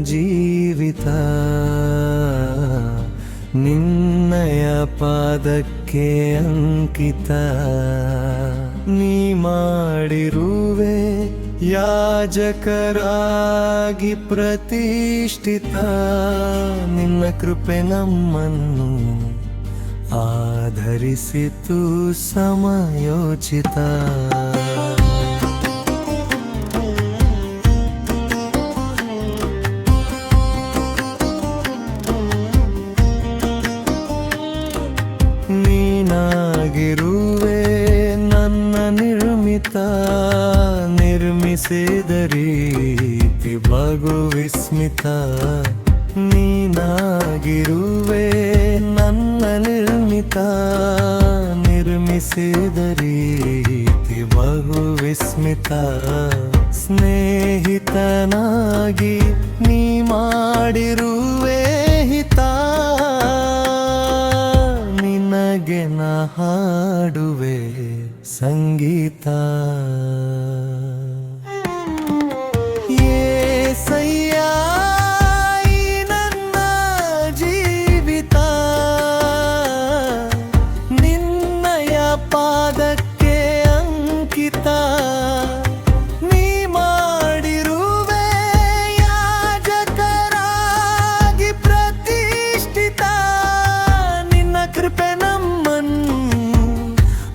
ಜೀವಿತ ನಿನ್ನಯ ಪಾದಕ್ಕೆ ಅಂಕಿತ. ನೀ ಮಾಡಿರುವೆ ಯಾಜಕರಾಗಿ ಪ್ರತಿಷ್ಠಿತ. ನಿನ್ನ ಕೃಪೆ ನಮ್ಮನ್ನು ಆಧರಿಸಿತು ಸಮಯೋಚಿತ. ನೀನಾಗಿರುವೆ ನನ್ನ ನಿರ್ಮಿತ. ನಿರ್ಮಿಸಿದ ರೀತಿ ಬಹು ವಿಸ್ಮಿತ. ನೀನಾಗಿರುವೆ ನನ್ನ ನಿರ್ಮಿತ. ನಿರ್ಮಿಸಿದ ರೀತಿ ಬಹು ವಿಸ್ಮಿತ. ಸ್ನೇಹಿತನಾಗಿ ನೀ ಮಾಡಿರುವೆ ಹಿತ. ನಿನಗೆ ನಾ ಹಾಡುವೆ ಸಂಗೀತ. ಯೇಸಯ್ಯ ಈ ನನ್ನ ಜೀವಿತ ನಿನ್ನಯ ಪಾದಕ್ಕೆ ಅಂಕಿತ. ನೀ ಮಾಡಿರುವೆ ಯಾಜಕರಾಗಿ ಪ್ರತಿಷ್ಠಿತ. ನಿನ್ನ ಕೃಪೆ ನಮ್ಮನ್ನು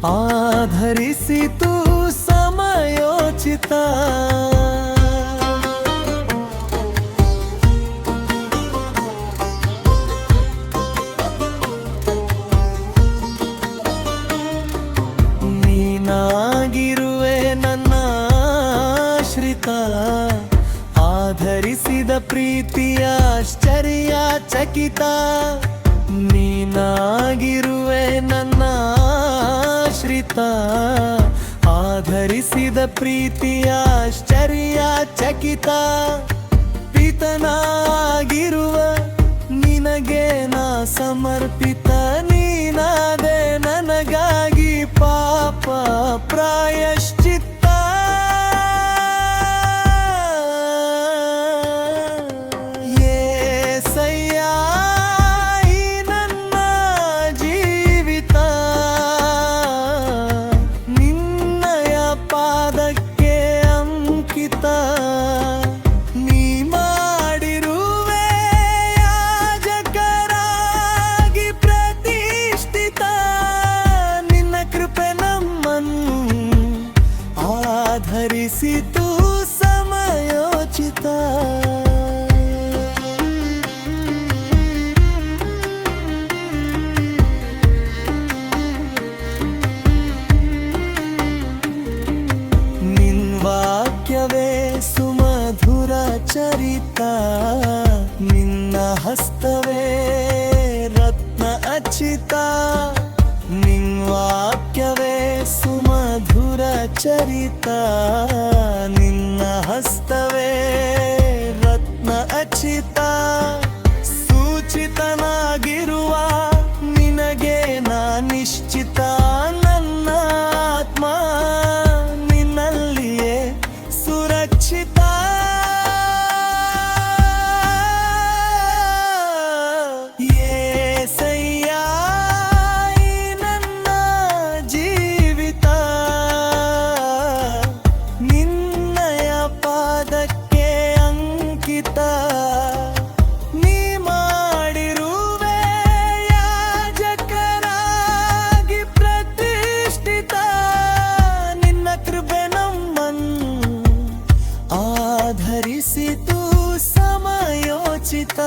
ಆಧರಿಸಿತು ಸಮಯೋಚಿತ. ನೀನಾಗಿರುವೆ ನನ್ನ ಆಶ್ರಿತ. ಆಧರಿಸಿದ ಪ್ರೀತಿಯ ಆಶ್ಚರ್ಯ ಚಕಿತ. ನೀನಾಗಿರುವೆ ನನ್ನ ಆಶ್ರಿತ. ಆಧರಿಸಿದ ಪ್ರೀತಿಯ ಆಶ್ಚರ್ಯ ಚಕಿತ. ಪಿತನಾಗಿರುವ ನಿನಗೆ ನಾ ಸಮರ್ಪಿತ. ನೀನಾದೆ ನನಗಾಗಿ ಪಾಪ ಪ್ರಾಯಶ್ಚಿತ್ತ. ಯೇಸಯ್ಯ ಈ ನನ್ನ ಜೀವಿತ ನಿನ್ನಯ ಪಾದಕ್ಕೆ ಅಂಕಿತ. ನೀ ಮಾಡಿರುವೆ ಯಾಜಕರಾಗಿ ಪ್ರತಿಷ್ಠಿತ. ನಿನ್ನ ಕೃಪೆ ನಮ್ಮನ್ನು ಆಧರಿಸಿತು ಸಮಯೋಚಿತ. ವಾಕ್ಯವೇ ಸುಮಧುರ ಚರಿತ. ನಿನ್ನ ಹಸ್ತವೇ ರತ್ನ ಅಚ್ಚಿತ. ನಿನ್ನ ವಾಕ್ಯವೇ ಸುಮಧುರ ಚರಿತ. ನಿನ್ನ ಹಸ್ತವೇ ರತ್ನ ಅಚ್ಚಿತ. ಸೂಚಿತನಾಗಿರುವ ನಿನಗೆ ನಾ ನಿಶ್ಚಿತ. ನನ್ನ ಆತ್ಮ ಸುರಕ್ಷಿತ. ಯೇಸಯ್ಯ ಈ ನನ್ನ ಜೀವಿತ ನಿನ್ನಯ ಪಾದಕ್ಕೆ ಅಂಕಿತ. ನೀ ಮಾಡಿರುವೆ ಯಾಜಕರಾಗಿ ಪ್ರತಿಷ್ಠಿತ. ನಿನ್ನ ಕೃಪೆ ನಮ್ಮನ್ನು ಆಧರಿಸಿತು ಸಮಯೋಚಿತ.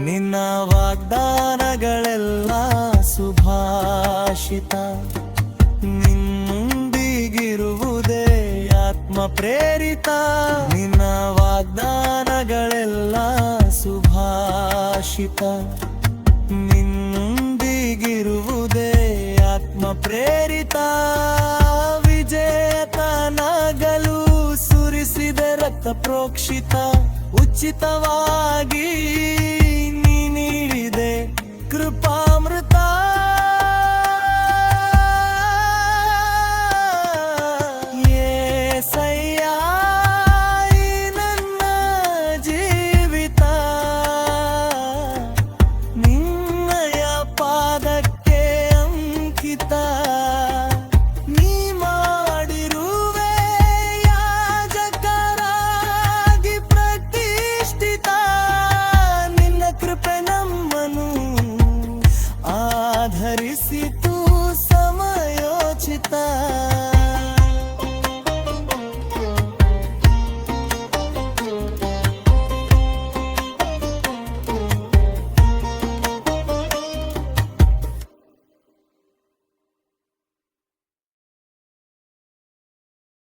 ನಿನ್ನ ವಾಗ್ದಾನಗಳೆಲ್ಲ ಸುಭಾಷಿತ. ನಿನ್ನೊಂದಿಗಿರುವುದೇ ಆತ್ಮ ಪ್ರೇರಿತ. ನಿನ್ನ ವಾಗ್ದಾನಗಳೆಲ್ಲ ಸುಭಾಷಿತ. ನಿನ್ನೊಂದಿಗಿರುವುದೇ ಆತ್ಮ ಪ್ರೇರಿತ. ವಿಜೇತನಾಗಲು ಸುರಿಸಿದ ರಕ್ತ ಪ್ರೋಕ್ಷಿತ. ಉಚಿತವಾಗಿ ನೀ ನೀಡಿದೆ ಕೃಪಾಮೃತ.